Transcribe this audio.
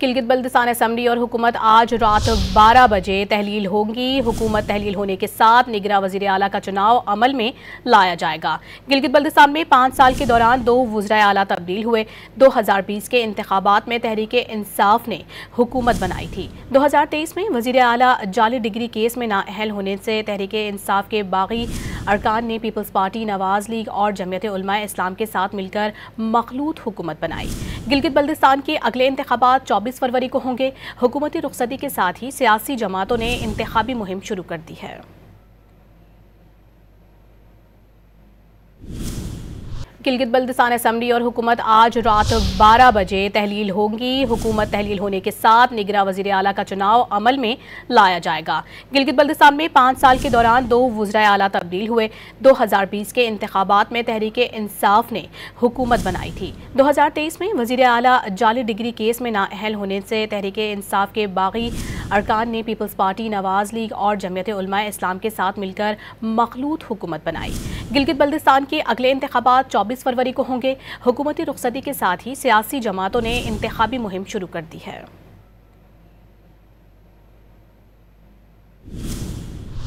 Gilgit Baltistan assembly اور حکومت آج رات 12 بجے تحلیل ہوگی۔ حکومت تحلیل ہونے کے ساتھ نگراں وزیر اعلیٰ کا چناؤ عمل میں لایا جائے گا۔ گلگت بلتستان میں 5 سال کے دوران 2 وزرائے اعلیٰ تبدیل ہوئے۔ 2020 کے انتخابات میں تحریک انصاف نے حکومت بنائی تھی۔ 2023 میں وزیر اعلیٰ جعلی ڈگری کیس میں نااہل ہونے سے تحریک انصاف کے باغی ارکان نے پیپلز پارٹی، نواز لیگ اور جمعیت علماء اسلام کے ساتھ مل کر مخلوط حکومت بنائی۔ گلگت بلتستان کے اگلے انتخابات 24 فروری کو ہوں گے۔ حکومتی رخصتی کے ساتھ ہی سیاسی جماعتوں نے انتخابی مہم شروع کر دی ہے۔ گلگت بلتستان اسمبلی اور حکومت آج رات 12 بجے تحلیل ہوگی۔ حکومت تحلیل ہونے کے ساتھ نگراں وزیر اعلیٰ کا چناؤ عمل میں لایا جائے گا۔ گلگت بلتستان میں 5 سال کے دوران 2 وزرائے اعلیٰ تبدیل ہوئے۔ 2020 کے انتخابات میں تحریک انصاف نے حکومت بنائی تھی۔ 2023 میں وزیر اعلیٰ جعلی ڈگری کیس میں نااہل ہونے سے تحریک انصاف کے باغی ارکان نے پیپلز پارٹی، نواز لیگ اور جمعیت علماء اسلام کے ساتھ مل کر مخلوط حکومت بنائی۔ گلگت بلتستان کے اگلے انتخابات 24 فروری کو ہوں گے۔ حکومتی رخصتی کے ساتھ ہی سیاسی جماعتوں نے انتخابی مہم شروع کر دی ہے۔